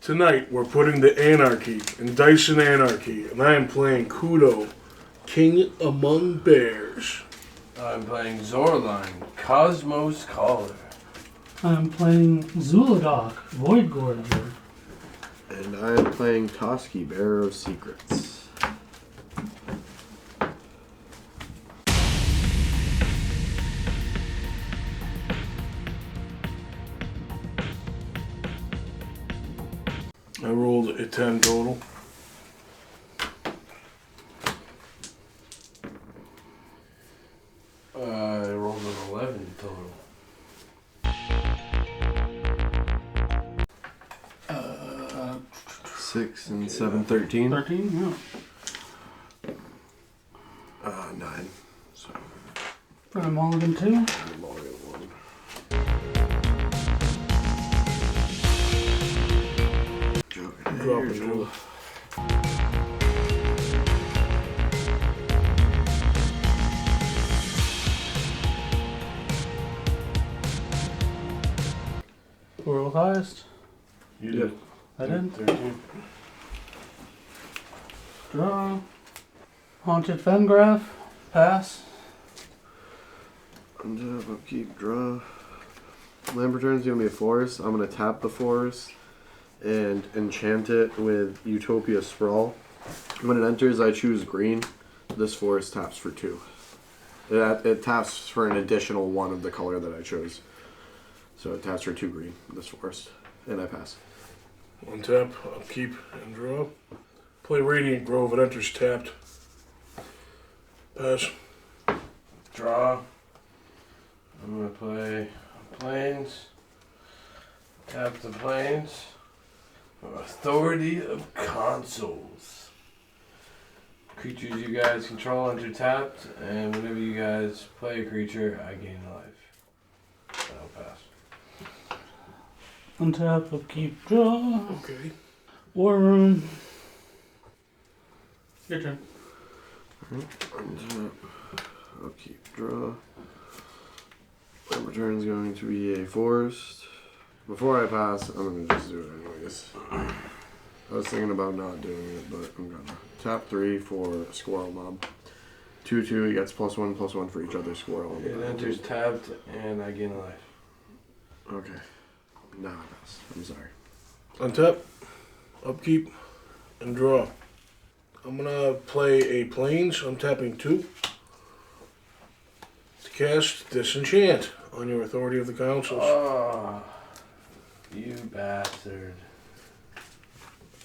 Tonight, we're putting the Anarchy in Dyson Anarchy, and I am playing Kudo, King Among Bears. I'm playing Zorline, Cosmos Caller. I'm playing Zul'Adok, Void Gorger. And I am playing Toski, Bearer of Secrets. I rolled a 10 total. I rolled an 11 total. 6 and 7, 13. 13, yeah. 9. So For a mulligan 2. I'm all in 1. Joking. Drop it, Joe. World highest. You Yep. did. I did. 13. Draw. Haunted Fengraph. Pass. Untap, upkeep, draw. Land return's gonna be a forest. I'm gonna tap the forest and enchant it with Utopia Sprawl. When it enters, I choose green. This forest taps for 2. It taps for an additional 1 of the color that I chose. So it taps for 2 green, this forest. And I pass. Untap, upkeep, and draw. Play Radiant Grove, it enters tapped. Pass. Draw. I'm going to play Plains. Tap the Plains. Authority of Consoles. Creatures you guys control enter tapped, and whenever you guys play a creature, I gain life. I'll pass. Untap, upkeep, draw. Okay. War Room. Your turn. Untap, upkeep, draw. Land return's going to be a forest. Before I pass, I'm gonna just do it anyways. I was thinking about not doing it, but I'm gonna. Tap 3 for Squirrel Mob. 2/2, he gets +1/+1 for each other squirrel. It enters tapped, and I gain a life. Okay. Nah, I pass. I'm sorry. Untap, upkeep, and draw. I'm gonna play a Plains. I'm tapping 2. To cast Disenchant on your Authority of the Councils. Oh, you bastard.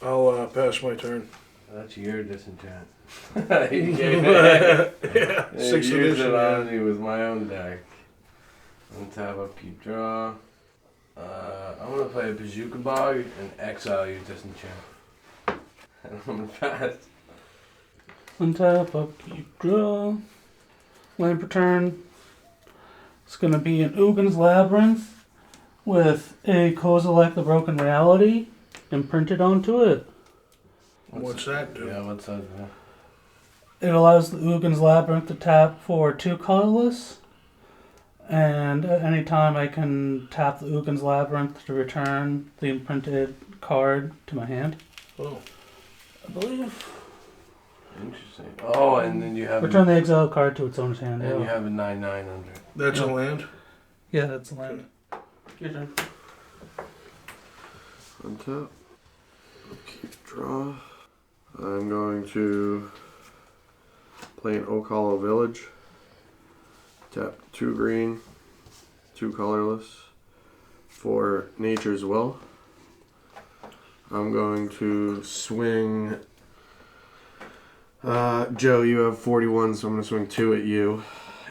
I'll pass my turn. That's your disenchant. Yeah, I 6th used edition. it on you with my own deck. Untap, upkeep, draw. I'm gonna play a Bazooka Bog and exile your disenchant. And I'm gonna pass. Untap, upkeep, draw. Land return. It's going to be an Ugin's Labyrinth with a Kozilek the Broken Reality imprinted onto it. What's that do? Yeah, what's that? It allows the Ugin's Labyrinth to tap for 2 colorless. And at any time I can tap the Ugin's Labyrinth to return the imprinted card to my hand. Oh. I believe. Interesting. Oh, and then you have Return the exile card to its owner's hand. and Yeah. you have a 9/9 under. That's a Yeah. land? Yeah, that's the land. Your turn. Untap. Upkeep, draw. I'm going to play an Oak Hollow Village. Tap 2 green, 2 colorless for Nature's Will. I'm going to swing. Joe, you have 41, so I'm going to swing 2 at you.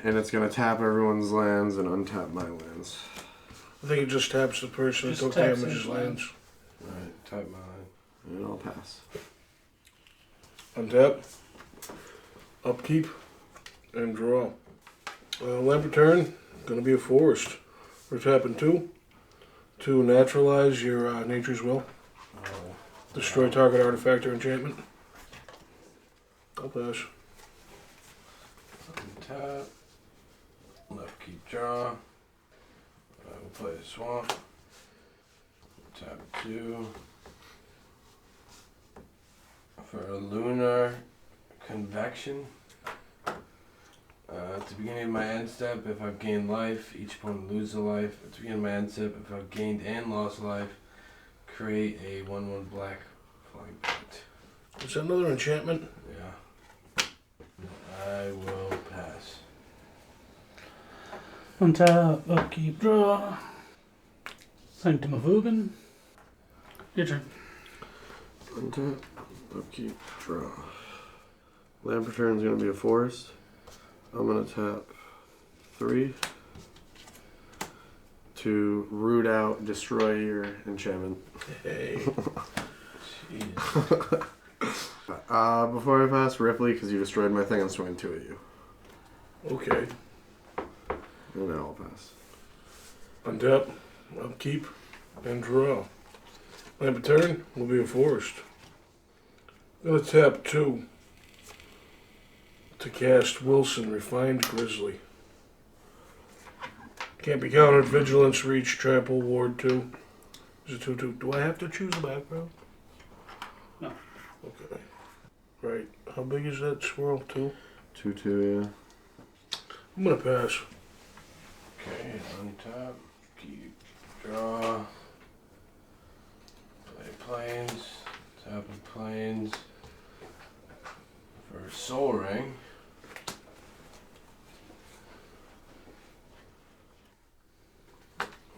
And it's going to tap everyone's lands and untap my lands. I think it just taps the person that Just took taps damage's his lands. Alright, type my line. And I'll pass. Untap, upkeep, and draw. Land return, gonna be a forest. We're tapping 2 to naturalize your Nature's Will. Oh. Destroy target artifact or enchantment. I'll pass. Untap. Upkeep, draw. I will play a swamp. Tap 2. For a lunar convection. At the beginning of my end step, if I've gained life, each opponent loses a life. At the beginning of my end step, if I've gained and lost life, create a 1/1 black flying point. Is that another enchantment? Yeah. I will pass. Untap, upkeep, draw. Sanctum of Ugin. Your turn. Untap, upkeep, draw. Land return is going to be a forest. I'm going to tap 3 to root out, destroy your enchantment. Hey. Jeez. Before I pass, Ripley, because you destroyed my thing, I'm swinging 2 at you. Okay. And now I'll pass. Untap, upkeep, and draw. Land return will be a forest. I'm gonna tap 2 to cast Wilson, Refined Grizzly. Can't be countered. Vigilance, Reach, Trample, Ward 2. Is it 2/2? Do I have to choose a background? No. Okay. Right. How big is that swirl? 2? 2/2, yeah. I'm gonna pass. Okay, untap, keep, draw. Play planes, tapping planes. For Soul Ring.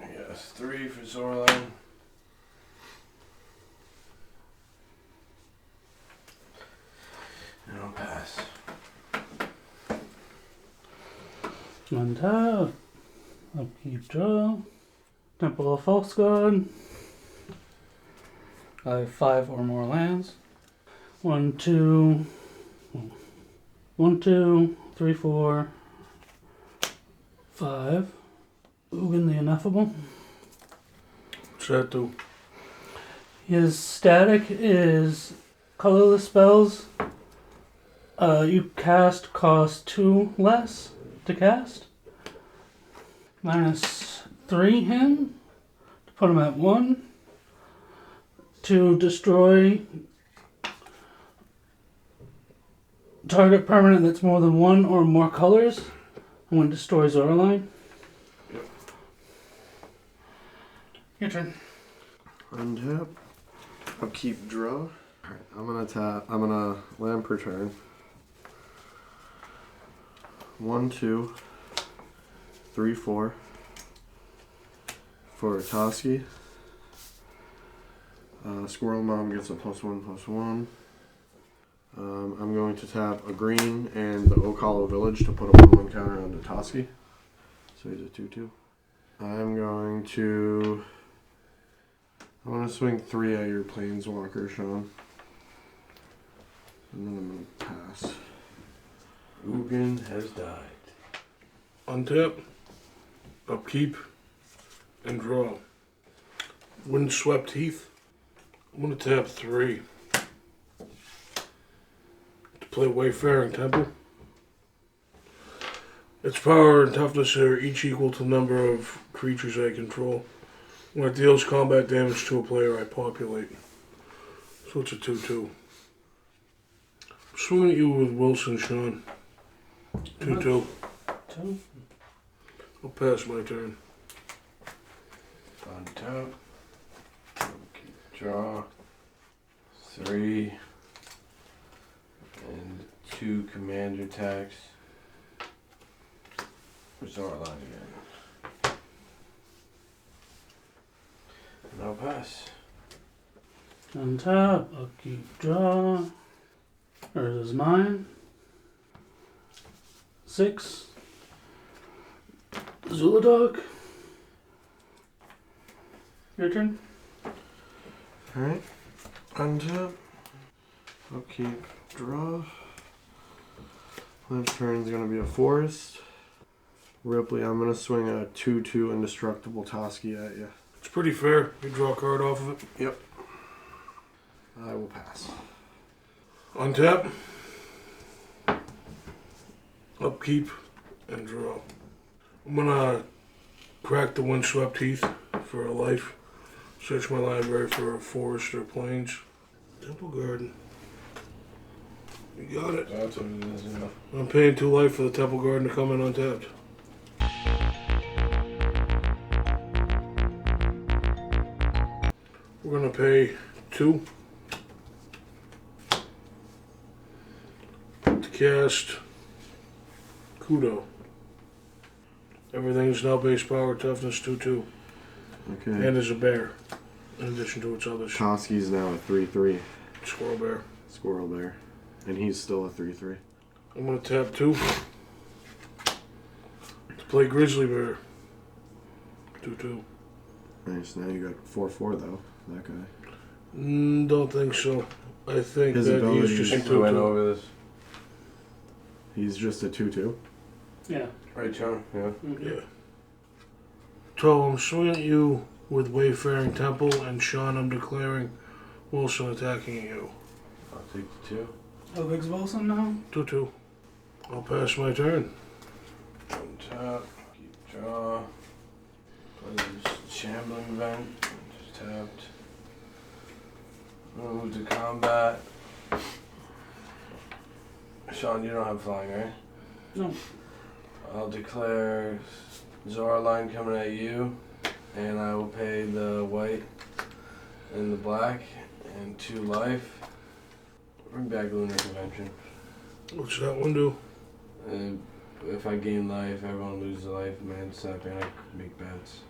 Yes, 3 for Zorlan. And I'll pass. Untap, upkeep, draw. Temple of False God. I have 5 or more lands. 1, 2, 3, 4, 5. Ugin the Ineffable. What's that do? His static is colorless spells. You cast cost 2 less to cast. -3 him to put him at 1. To destroy target permanent that's more than 1 or more colors. I'm going to destroy Zorline. Yep. Your turn. Untap, upkeep, draw. Alright, I'm gonna land per turn. 1, 2, 3, 4 for Toski. Squirrel Mom gets a +1/+1. I'm going to tap a green and the Oak Hollow Village to put a 1/1 counter on Toski. So he's a 2/2. I'm going to swing 3 at your Planeswalker, Sean. And then I'm going to pass. Ugin has died. Untap, upkeep, and draw. Windswept Heath. I'm gonna tap 3 to play Wayfaring Temple. Its power and toughness are each equal to the number of creatures I control. When it deals combat damage to a player, I populate. So it's a 2/2. Swinging at you with Wilson, Sean. 2/2. 2. I'll pass my turn. Untap. Draw. 3. And 2 commander attacks. For Zorlan again. And I'll pass. Untap, upkeep, draw. Yours is mine. 6. Zuladog. Your turn. Alright. Untap. Upkeep. Draw. Last turn's gonna be a forest. Ripley, I'm gonna swing a 2/2 indestructible Toski at you. It's pretty fair. You draw a card off of it. Yep. I will pass. Untap. Upkeep and draw. I'm gonna crack the Windswept Heath for a life. Search my library for a forest or plains. Temple Garden. You got it. That's what it is, you know. I'm paying 2 life for the Temple Garden to come in untapped. We're gonna pay 2 to cast Kudo. Everything's now base power, toughness 2/2. Okay. And there's a bear, in addition to its others. Toski's now a 3/3 Squirrel bear. squirrel bear, and he's still a 3/3. I'm gonna tap 2 to play Grizzly Bear. 2/2. Nice. Now you got 4/4 though. That guy. Don't think so. I think His that ability he's is- I just a think we went 2/2. over this. He's just a 2/2. Yeah. Right, Sean? Yeah. Yeah. So I'm swinging at you with Wayfaring Temple, and Sean, I'm declaring Wilson attacking you. I'll take the 2. Oh, Big's Wilson now? 2/2. I'll pass my turn. Untap. Keep draw. Play this shambling event. Just tapped. Move to combat. Sean, you don't have flying, right? No. I'll declare Zora line coming at you, and I will pay the white and the black and 2 life. Bring back Lunar Convention. What's that one do? If I gain life, everyone loses a life. Man, step and I make bets.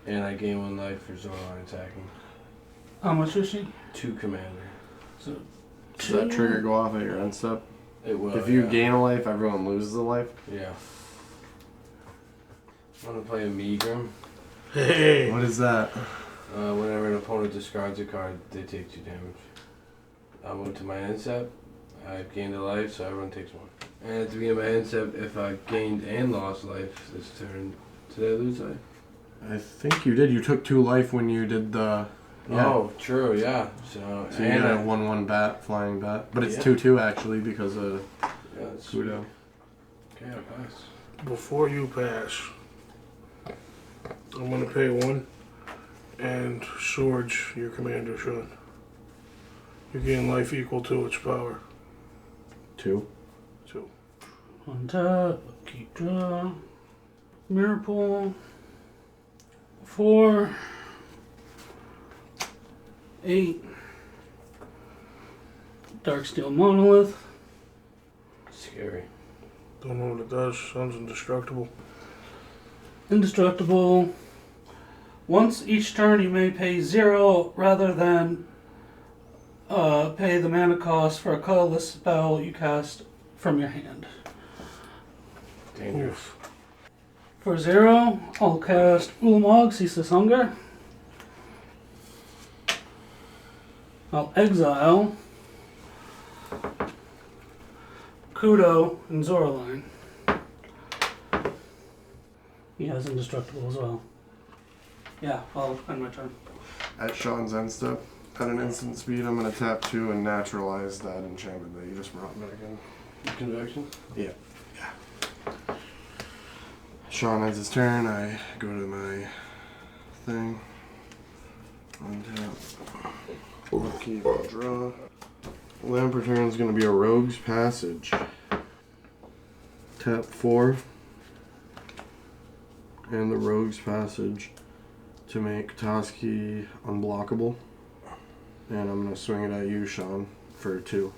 And I gain 1 life for Zora line attacking. How much is she? 2 commander. So, Does that trigger go off at your end step? It will. If you yeah. gain a life, everyone loses a life. Yeah. I'm gonna play a Megrim. Hey! What is that? Whenever an opponent discards a card, they take 2 damage. I'll move to my end step. I've gained a life, so everyone takes 1. And at the beginning of my end step, if I gained and lost life this turn, did I lose life? I think you did. You took 2 life when you did the. Yeah. Oh, true, yeah. So So you and got a I- 1/1 bat, flying bat. But it's Yeah. 2/2 actually because of yeah, that's Kudo. Okay, I pass. Before you pass, I'm gonna pay 1 and swords your commander, Sean. You gain life equal to its power. 2. 2. untap, keep draw. Mirror pool. 4. 8. Darksteel Monolith. Scary. Don't know what it does. Sounds indestructible. Indestructible. Once each turn, you may pay 0 rather than pay the mana cost for a colorless spell you cast from your hand. Dangerous. Oof. For 0, I'll cast Ulamog, Ceaseless Hunger. I'll exile Kudo and Zoraline. He has indestructible as well. Yeah, I'll end my turn. At Sean's end step, at an instant speed, I'm going to tap 2 and naturalize that enchantment that you just brought back in. Convection? Sean ends his turn. I go to my thing. Untap. Keep draw. Lamp return is going to be a Rogue's Passage. Tap 4. And the Rogue's Passage to make Toski unblockable. And I'm going to swing it at you, Sean, for 2.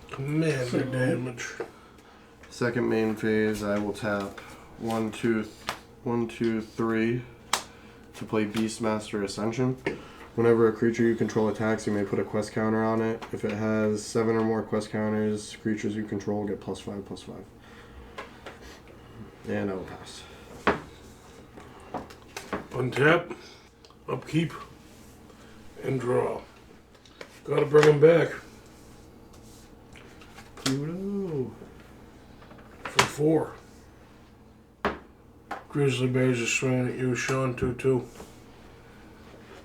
Commander damage. Second main phase, I will tap 1, 2, 3 to play Beastmaster Ascension. Whenever a creature you control attacks, you may put a quest counter on it. If it has 7 or more quest counters, creatures you control get +5/+5. And I will pass. Untap, upkeep, and draw. Gotta bring him back Pluto. for 4. Grizzly Bears is swinging at you, Sean, 2/2.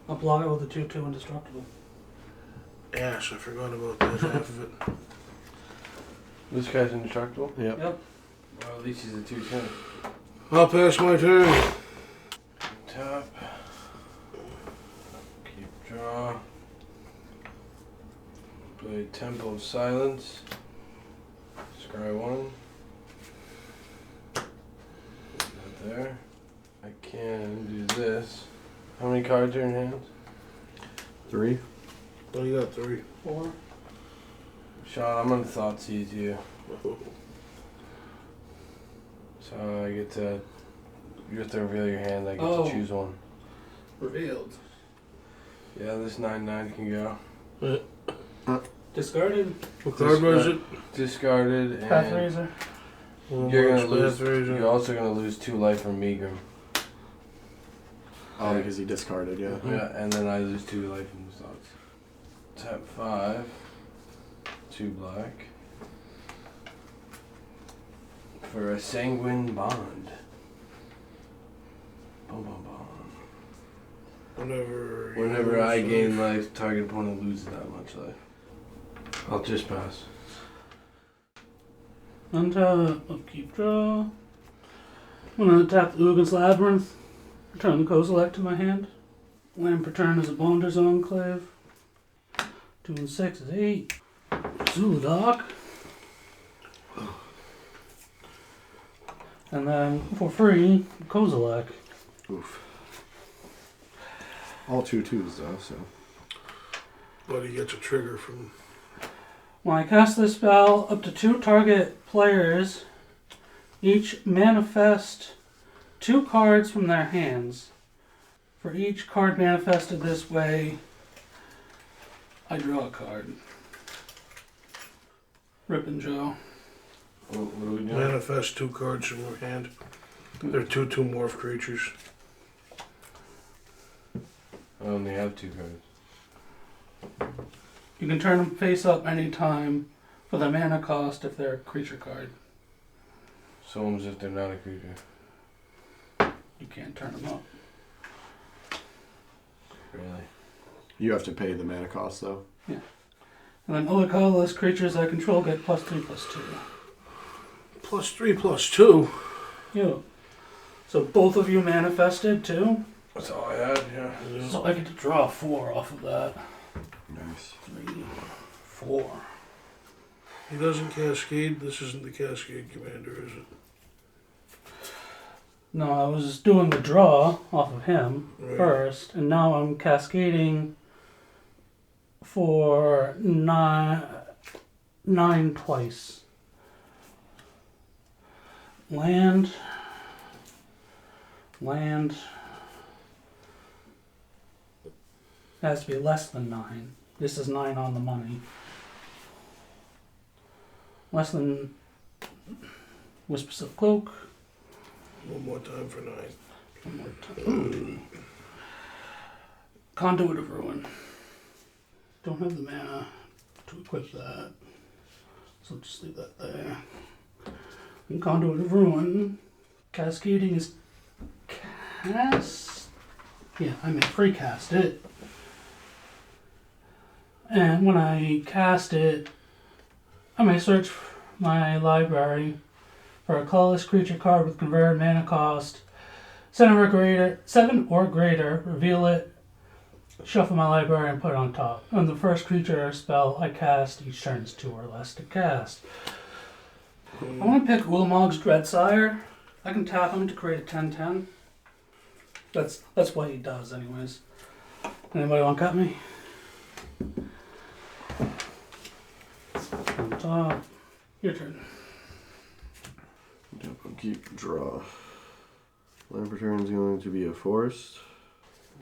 I'll block it with a 2/2 indestructible. Yes, I forgot about that half of it. This guy's indestructible? Yep. Yep. Well, at least he's a 2/10. I'll pass my turn. Tap. Keep draw. Play Temple of Silence. Scry 1. Not there. I can do this. How many cards are in hand? 3. Oh, you got 3. 4. Sean, I'm gonna thought seize you. So I get to. You have to reveal your hand. I get Oh. to choose one. Revealed. Yeah, this 9/9 can go. Discarded. What card was it? Discarded, Path and Razor. you're gonna Path lose. Razor. You're also gonna lose 2 life from Megrim. Oh, because he discarded, yeah. Yeah, and then I lose 2 life from the stocks. Tap 5. 2 black. For a Sanguine Bond. Boom, boom, boom. Whenever I gain life, target opponent loses that much life. I'll just pass. Untap, upkeep, draw. I'm gonna tap the Ugin's Labyrinth. Return the Kozilek to my hand. Land per turn is a Bonder's Enclave. 2 and 6 is 8. Zul'Doc. And then for free, Kozilek. Oof. All 2/2s though, so. But he gets a trigger from. When I cast this spell, up to 2 target players each manifest 2 cards from their hands. For each card manifested this way, I draw a card. Rippin' Joe. What are we doing? Manifest 2 cards from your hand. They're 2/2 morph creatures. I only have 2 cards. You can turn them face up anytime for the mana cost if they're a creature card. So almost if they're not a creature. You can't turn them up. Really? You have to pay the mana cost though. And then other colorless creatures I control get +3/+2. +3/+2. Yeah. So both of you manifested too? That's all I had, yeah. So I get to draw 4 off of that. Nice. 3, 4. He doesn't cascade. This isn't the Cascade Commander, is it? No, I was doing the draw off of him Right. first, and now I'm cascading for 9 twice. Land. It has to be less than 9. This is 9 on the money. Less than Whispers of Cloak. One more time for 9. One more time. Conduit of Ruin. Don't have the mana to equip that. So just leave that there. And Conduit of Ruin. Cascading is cast. Yeah, I may free cast it. And when I cast it, I may search my library for a colorless creature card with converted mana cost 7 or greater, reveal it, shuffle my library, and put it on top. And the first creature or spell I cast each turn is 2 or less to cast. I want to pick Ulamog's Dreadsire. I can tap him to create a 10/10. That's what he does, anyways. Anybody want to cut me? On top. Your turn. Yep, keep draw. Land per turn is going to be a forest.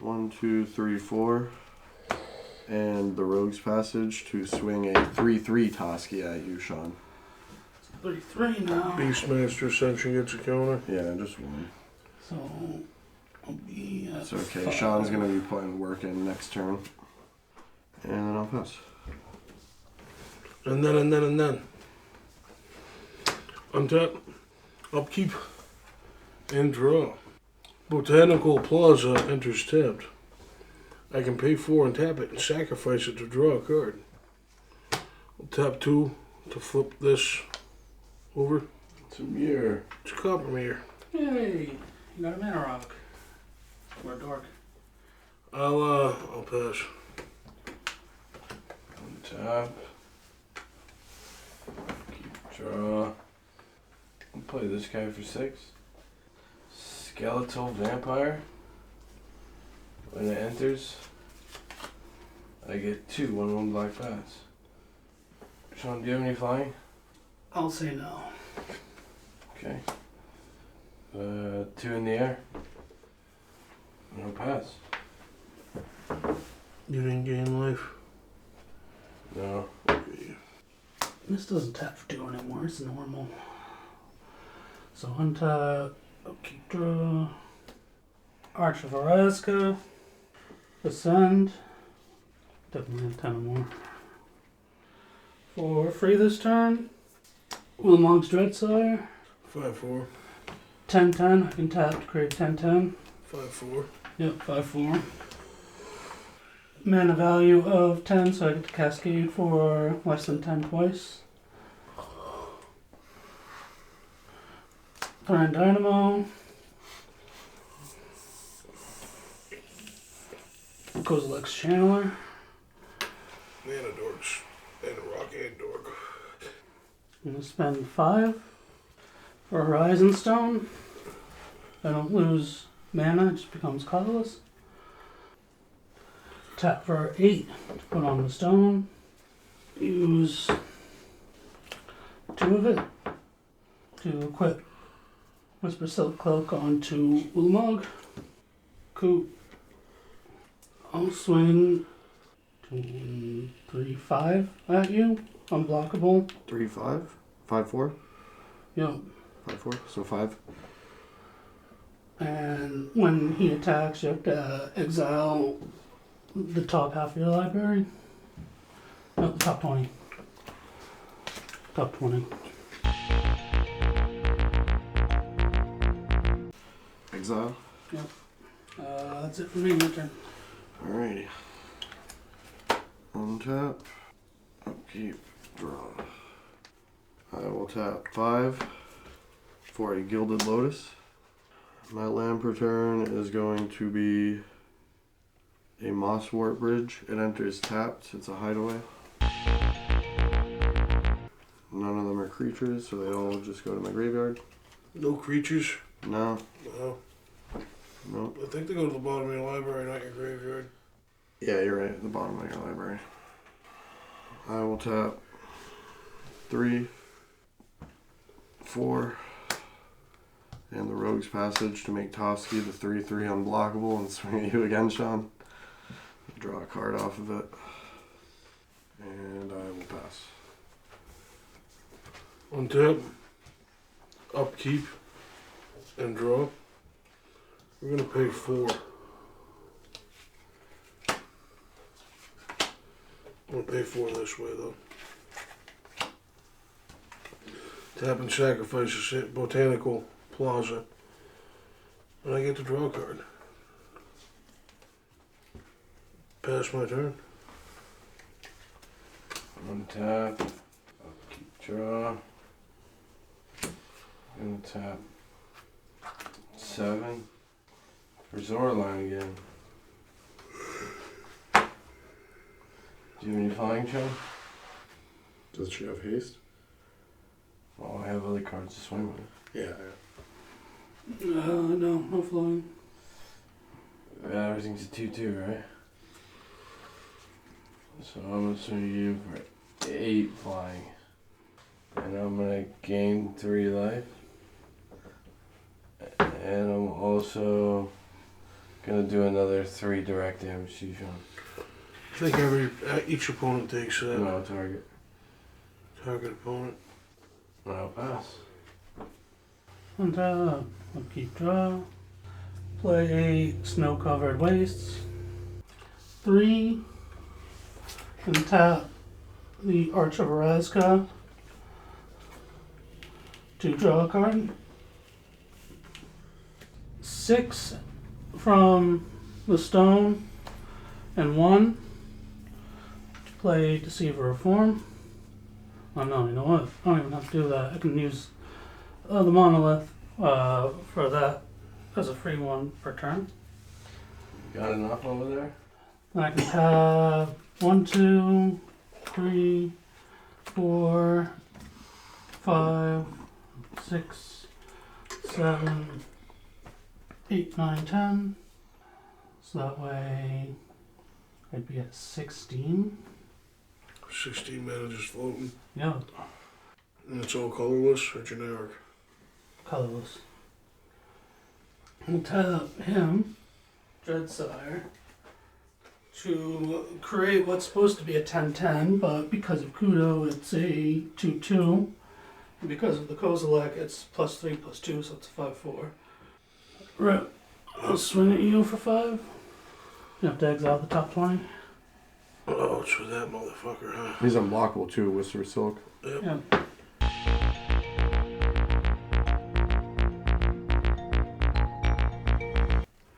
1, 2, 3, 4. And the Rogue's Passage to swing a 3/3 Toski at you, Sean. 33 now. Beastmaster Ascension gets a counter. Yeah, just 1. So I'll be at It's okay. 5. Sean's going to be putting work in next turn. And then I'll pass. And then. Untap. Upkeep. And draw. Botanical Plaza enters tapped. I can pay 4 and tap it and sacrifice it to draw a card. I'll tap 2 to flip this over. It's a mirror. It's a copper mirror. Yay! You got a mana rock. Or a dork. I'll pass. Untap. Draw. I'll play this guy for 6. Skeletal Vampire. When it enters, I get 2 1/1 black bats. Sean, do you have any flying? I'll say no. Okay. 2 in the air. No pass. You didn't gain life. No. Okay. This doesn't tap for 2 anymore, it's normal. So untap, upkeep draw, Arch of Araska, Ascend, definitely have 10 or more. For free this turn, Wilmog's Dreadsire, 5/4. 10/10, I can tap to create 10/10. 5/4. Yep, 5/4. Mana value of 10, so I get to cascade for less than 10 twice. Thran Dynamo. Kozilek's Channeler. Mana dorks. And a rock and dork. I'm going to spend 5 for Horizon Stone. I don't lose mana, it just becomes colorless. Tap for 8 to put on the stone. Use 2 of it to equip Whisper Silk Cloak onto Ulmog. Cool. I'll swing 2, 3, 5 at you. Unblockable. 3, 5, 5, 4, Yep. 5, 4. So 5. And when he attacks, you have to exile the top half of your library. No, the top 20. Top 20. Exile. That's it for me, my turn. Alrighty. Untap. Upkeep. Draw. I will tap 5 for a Gilded Lotus. My land per turn is going to be a Mosswort Bridge. It enters tapped. It's a hideaway. None of them are creatures, so they all just go to my graveyard. No creatures? No. No. No. I think they go to the bottom of your library, not your graveyard. Yeah, you're right. At the bottom of your library. I will tap 3, 4, and the Rogue's Passage to make Toski the 3/3 unblockable and swing at you again, Sean. Draw a card off of it. And I will pass. Untap. Upkeep. And draw. We're gonna pay 4. I'm gonna pay 4 this way though. Tap and sacrifice a Botanical Plaza. And I get to draw a card. Pass my turn. Untap. Upkeep draw. Untap. 7. For Zorline again. Do you have any flying, Sean? Does she have haste? Well, I have other cards to swing with. Yeah. No flying. Yeah, everything's a 2/2, right? So I'm gonna swing you for 8 flying. And I'm gonna gain 3 life. And I'm also gonna do another 3 direct damage to you, Sean. I think each opponent takes that. No target. Target opponent. And I'll pass. Untap. Upkeep draw. Play a Snow-Covered Wastes. 3. And tap the Arch of Araska to draw a card. 6 from the stone and 1 to play Deceiver Reform. Oh no, you know what? I don't even have to do that. I can use the monolith for that as a free one per turn. Got enough over there? And I can have 1, 2, 3, 4, 5, 6, 7, 8, 9, 10. So that way I'd be at 16. 16 mana just floating. Yeah, And it's all colorless or generic? colorless. We'll tap him, Dreadsire, to create what's supposed to be a 10-10, but because of Kudo, it's a 2-2. And because of the Kozilek, it's +3/+2, so it's a 5-4. Right. I'll swing at you for 5. You have to exile the top 20. Oh, it's for that motherfucker, huh? He's unblockable too, Whisper Silk. Yep. Yeah.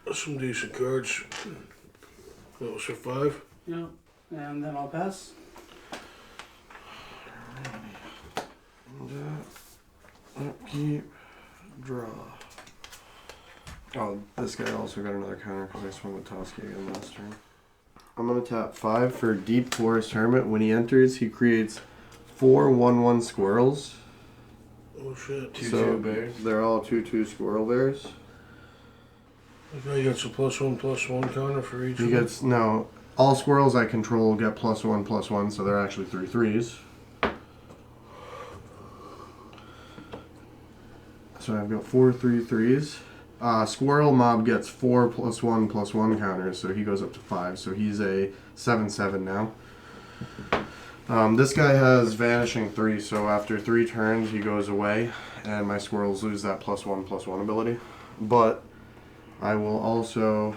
That's some decent cards. That was for 5. Yeah. And then I'll pass. Upkeep, draw. Oh, this guy also got another counter because I swung with Toski again last turn. I'm going to tap 5 for Deep Forest Hermit. When he enters, he creates 4 1/1 squirrels. Oh shit. 2/2 bears. They're all 2/2 squirrel bears. Okay, he gets a +1/+1 counter for each He one. gets, no, all squirrels I control get +1/+1, so they're actually 3 3s. So I've got 4 3 3s. Squirrel Mob gets 4 +1/+1 counters, so he goes up to 5. So he's a 7/7 now. This guy has Vanishing 3, so after 3 turns he goes away, and my squirrels lose that +1/+1 ability. But I will also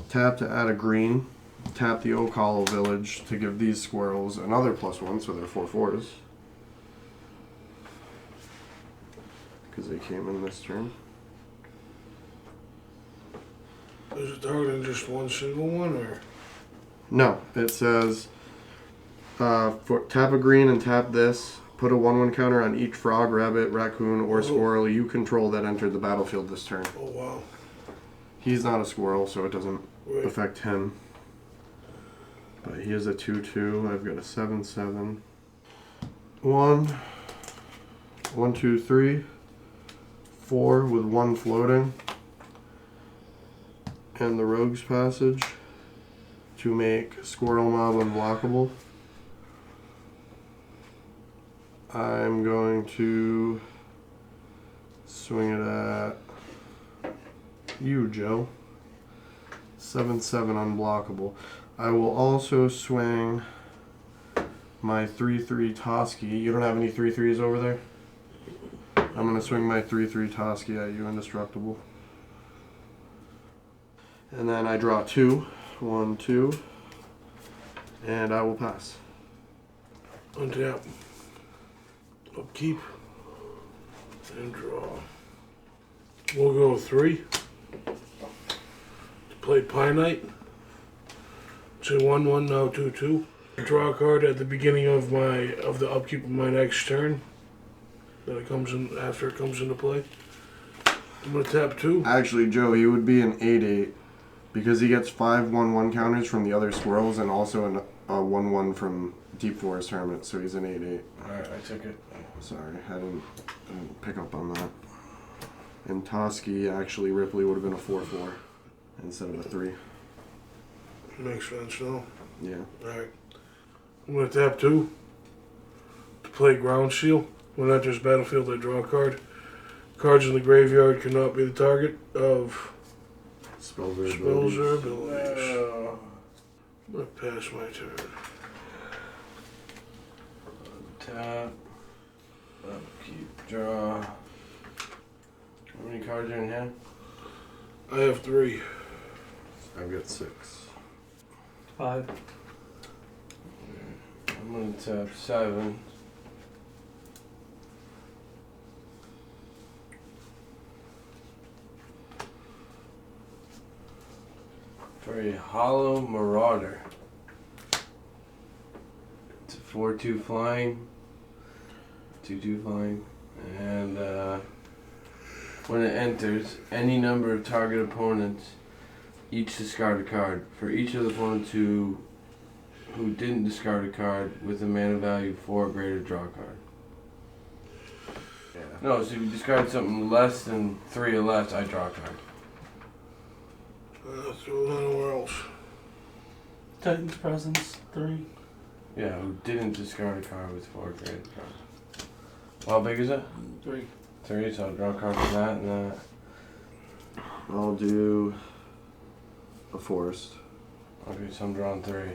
tap to add a green, tap the Oak Hollow Village to give these squirrels another +1, so they're 4 4s. Because they came in this turn. Is it targeting just one single one, or? No, it says for tap a green and tap this. Put a 1/1 counter on each frog, rabbit, raccoon, or squirrel you control that entered the battlefield this turn. Oh wow. He's not a squirrel, so it doesn't Right. affect him. But he is a 2/2. I've got a 7/7. 1, 1, 2, 3, 4 with 1 floating. And the Rogue's Passage to make Squirrel Mob unblockable. I'm going to swing it at you, Joe. 7/7 unblockable. I will also swing my 3/3 Toski. You don't have any 3/3s over there? I'm going to swing my 3/3 Toski at you, indestructible. And then I draw 2. 1, 2. And I will pass. Untap. Upkeep. And draw. We'll go 3. Play Pine Knight. It's a 1/1, now 2/2. Draw a card at the beginning of the upkeep of my next turn. Then it comes in after it comes into play. I'm gonna tap 2. Actually, Joe, he would be an 8/8 because he gets 5 1/1 counters from the other squirrels and also a 1/1 from Deep Forest Hermit, so he's an 8/8. Alright, I took it. Sorry, I didn't pick up on that. And Toski, actually, Ripley would have been a 4/4 instead of a 3. Makes sense now. Yeah. Alright. I'm gonna tap 2 to play Ground Seal. When it enters battlefield, I draw a card. Cards in the graveyard cannot be the target of Spells or spells or abilities. abilities. No. I'm gonna pass my turn. Tap. Upkeep. Draw. How many cards are in hand? I have 3. I've got 6. 5. I'm gonna tap 7. For a Hollow Marauder. It's a 4/2 flying. 2/2 flying. And when it enters, any number of target opponents each discard a card. For each of the opponents who didn't discard a card with a mana value 4 or greater, draw a card. Yeah. No, so if you discard something less than 3 or less, I draw a card. Throw it anywhere else. Titan's Presence, 3. Yeah, who didn't discard a card with 4 graded cards. How big is it? 3. 3, so I'll draw a card for that and that. I'll do a forest. Okay, so I'm drawing 3.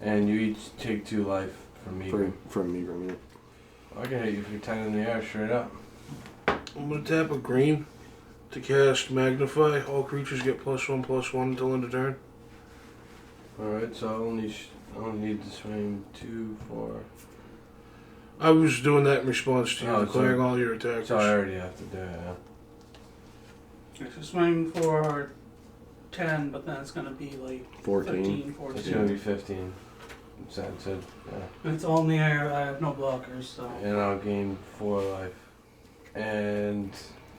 And you each take 2 life from me. From Meagrum, yeah. I can hit you for 10 in the air straight up. I'm gonna tap a green to cast Magnify. All creatures get +1/+1 until end of turn. Alright, so I'll need to swing 2, 4. I was doing that in response to you Oh, declaring so- all your attacks. So I already have to do it, yeah. So swing for 10, but then it's going to be like 14. 13, It's 14. gonna be 15. That's it, yeah. And it's all in the air. I have no blockers, so. And I'll gain 4 life. And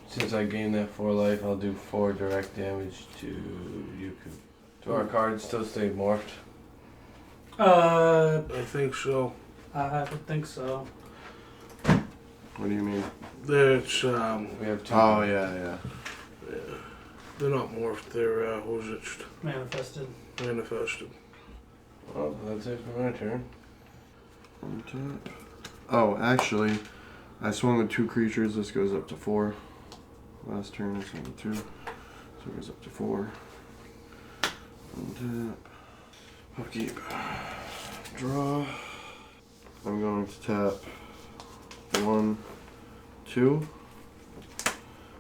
since I gained that 4 life, I'll do 4 direct damage to Yuku. Do our cards still stay morphed? Uh, I think so. I would think so. What do you mean? That's We have 2. Oh, yeah. they're not morphed. They're what was it? Manifested. Manifested. Well, that's it for my turn. Untap. Oh, actually, I swung with 2 creatures. This goes up to 4. Last turn, I swung with 2. So it goes up to 4. Untap. Upkeep. Draw. I'm going to tap 1, 2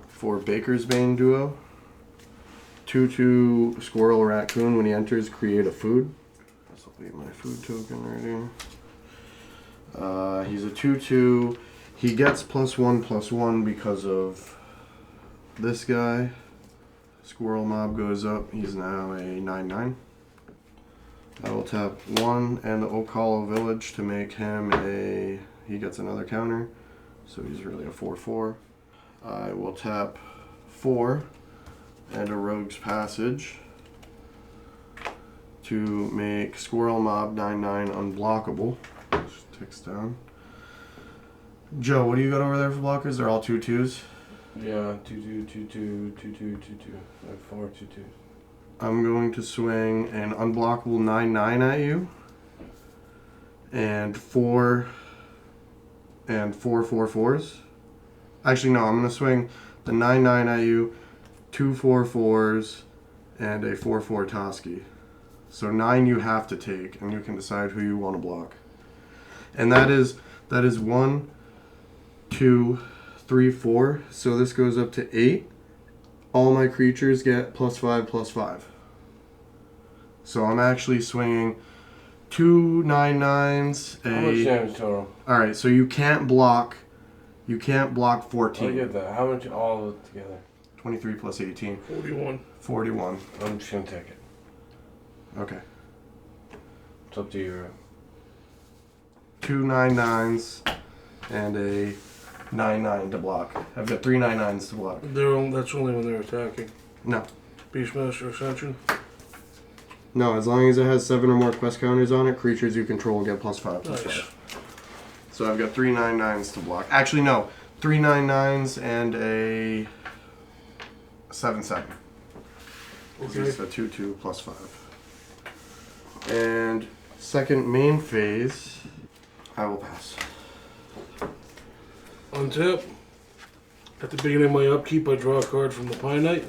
for Baker's Bane duo. 2/2 Squirrel Raccoon. When he enters, create a food. This will be my food token right here. He's a 2/2. He gets +1/+1 because of this guy. Squirrel Mob goes up. He's now a 9/9. I will tap 1 and the Oak Hollow Village to make him a... He gets another counter, so he's really a 4/4. I will tap 4 and a Rogue's Passage to make Squirrel Mob 9/9 unblockable. Just ticks down. Joe, what do you got over there for blockers? They're all 2/2s. Yeah, 2/2, 2/2, 2/2, 2/2. I have 4 2/2s. I'm going to swing an unblockable 9/9 at you, and 4 4/4s. Actually, no, I'm going to swing the 9/9 at you, 2 4/4s, and a 4/4 Toski. So 9 you have to take, and you can decide who you want to block. And that is 1, 2, 3, 4. So this goes up to 8. All my creatures get +5/+5. So I'm actually swinging 2 9/9s. How much damage total? All right, so you can't block. You can't block 14. I get that. How much all of it together? 23 plus 18. 41. 41. I'm just gonna take it. Okay. It's up to you. 2 9/9s and a 9/9 to block. I've got 3 9/9s to block. That's only when they're attacking. No. Beastmaster Ascension. No, as long as it has 7 or more quest counters on it, creatures you control get +5/+5. Nice. So I've got 3 9/9s to block. Actually, no. 3 9/9s and a 7/7. Okay. It's a 2/2 +5. And second main phase, I will pass. Untap. At the beginning of my upkeep, I draw a card from the Pine Knight.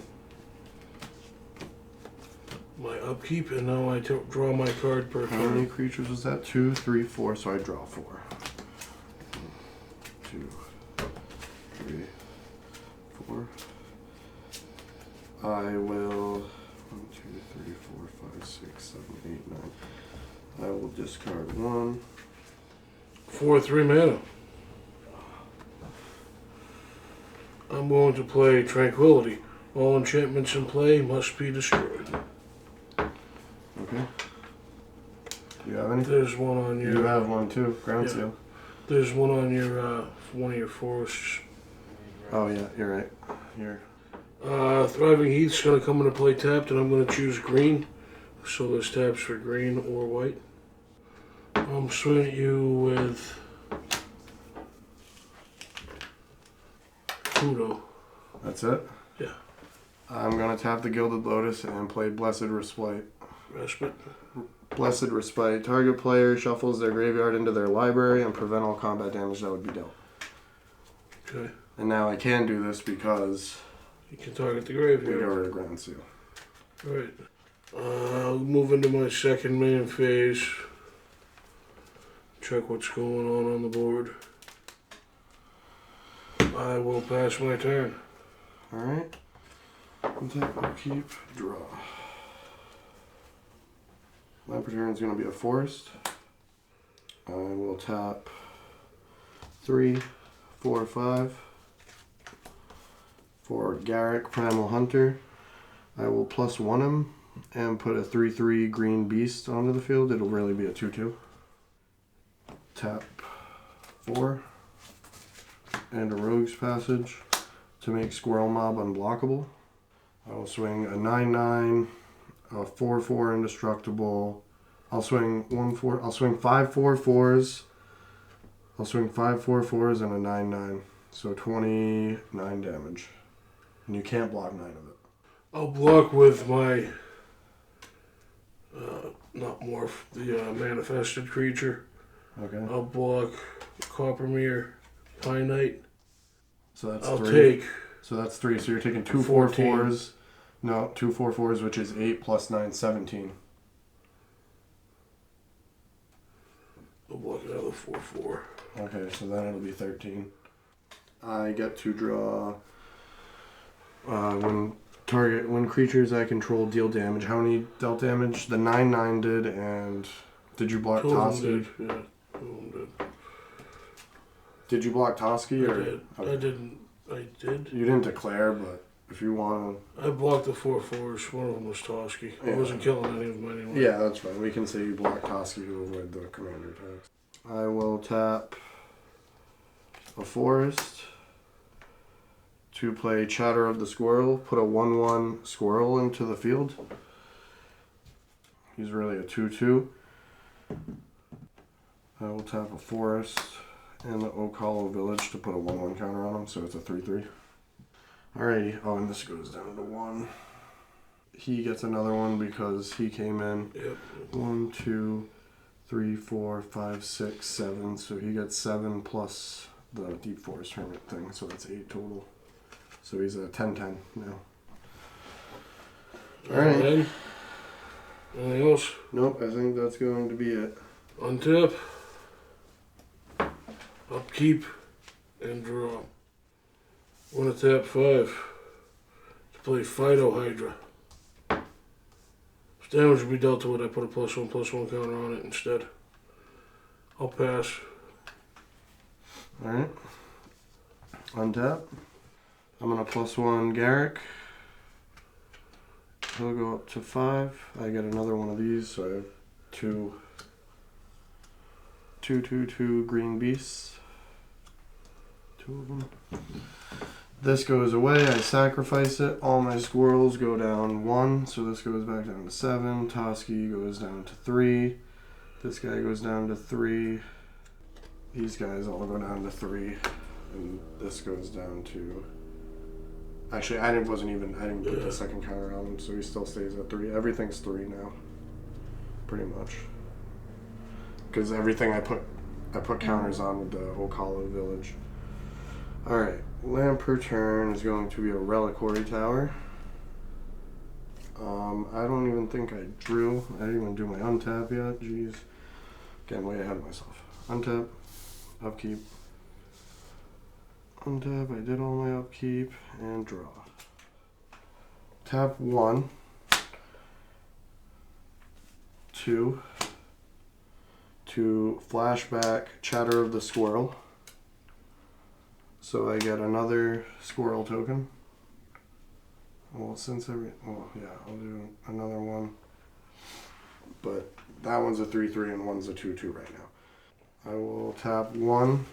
My upkeep, and now I draw my card per How many turn. creatures was that? 2, 3, 4, so I draw 4. 2, 3, 4. I will 1, 2, 3, 4, 5, 6, 7, 8, 9. I will discard 1. 4/3 mana. I'm going to play Tranquility. All enchantments in play must be destroyed. Okay. Do you have any? There's one on You your. have one too. Ground Yeah. seal. There's one on your one of your forests. Oh yeah, you're right. Here. Thriving Heath's gonna come into play tapped, and I'm gonna choose green. So there's taps for green or white. I'm swinging at you with Kudo. That's it? Yeah. I'm going to tap the Gilded Lotus and play Blessed Respite. Respite. Blessed Respite. Target player shuffles their graveyard into their library and prevent all combat damage that would be dealt. Okay. And now I can do this because You can target the we graveyard. got rid of Grand Seal. Alright. I'll move into my second main phase. Check what's going on the board. I will pass my turn. Alright. Untap, upkeep, draw. My turn is going to be a forest. I will tap 3, 4, 5 for Garrick, Primal Hunter. I will +1 him and put a 3/3 green beast onto the field. It'll really be a 2/2. Tap 4 and a Rogue's Passage to make Squirrel Mob unblockable. I will swing a 9/9, a 4/4 indestructible. I'll swing 1/4. I'll swing 5 4/4s. I'll swing 5 4/4s and a 9/9. So 29 damage. And you can't block 9 of it. I'll block with my not morph, the manifested creature. Okay. I'll block Coppermere, Pine Knight. So that's I'll 3. take So that's 3. So you're taking 2 14. 4/4s. No, 2 4/4s, which is 8 + 9, 17. I'll block another 4/4. Okay, so then it'll be 13. I get to draw when creatures I control deal damage. How many dealt damage? The 9/9 did, and did you block 2 of them Toski? did. Yeah, 2 of them did. Did you block Toski I or? did. Okay. I didn't. I did. You didn't declare, but if you want I blocked the 4/4s. One of them was Toski. I Yeah. wasn't killing any of them to, anyway. yeah, that's fine. We can say you block Toski to avoid the commander attacks. I will tap a forest to play Chatter of the Squirrel. Put a 1/1 squirrel into the field. He's really a 2/2. I will tap a forest and the Oak Hollow Village to put a 1/1 counter on him, so it's a 3/3. Alrighty. Oh, and this goes down to 1. He gets another one because he came in. Yep. 1, 2, 3, 4, 5, 6, 7. So he gets 7 plus the Deep Forest Hermit thing, so that's 8 total. So he's a 10/10 now. Alright. Then, anything else? Nope, I think that's going to be it. Untap. Upkeep. And draw. Want to tap 5. To play Phyto Hydra. If damage would be dealt to it, I put a +1/+1 counter on it instead. I'll pass. Alright. Untap. I'm going to +1 Garrick. He'll go up to 5. I get another one of these, so I have 2 green beasts. 2 of them. This goes away. I sacrifice it. All my squirrels go down 1, so this goes back down to 7. Toski goes down to 3. This guy goes down to 3. These guys all go down to 3. And this goes down to... Actually, I didn't put the second counter on him, so he still stays at 3. Everything's 3 now. Pretty much. Because everything I put counters on with the Oak Hollow Village. Alright, land per turn is going to be a Reliquary Tower. I don't even think I drew. I didn't even do my untap yet. Jeez. Getting way ahead of myself. Untap. Upkeep. Untap. I did all my upkeep. And draw. Tap 1. 2. To flashback Chatter of the Squirrel. So I get another squirrel token. Well, I'll do another one. But that one's a 3/3 and one's a 2/2 right now. I will tap 1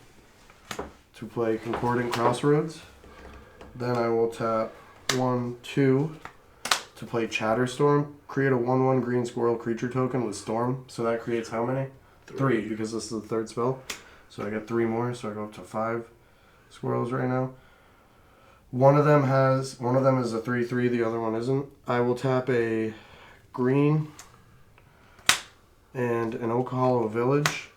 to play Concordant Crossroads. Then I will tap 1, 2 to play Chatterstorm. Create a 1/1 green squirrel creature token with Storm. So that creates how many? 3, because this is the third spell. So I get 3 more, so I go up to 5 squirrels right now. One of them is a 3/3, the other one isn't. I will tap a green and an Oak Hollow Village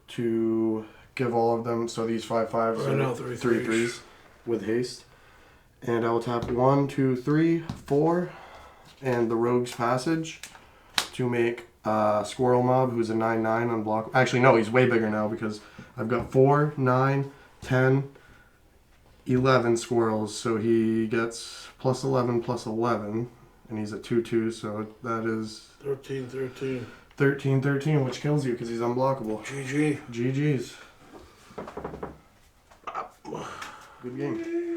to give all of them, so these 5/5s I know, are 3 3 threes. 3s with haste. And I will tap 1, 2, 3, 4, and the Rogue's Passage to make Squirrel Mob, who's a 9/9 unblock. Actually, no, he's way bigger now because I've got 4, 9, 10, 11 squirrels, so he gets plus 11 plus 11, and he's at 2/2, so that is 13. 13/13, which kills you because he's unblockable. GG. GG's. Good game.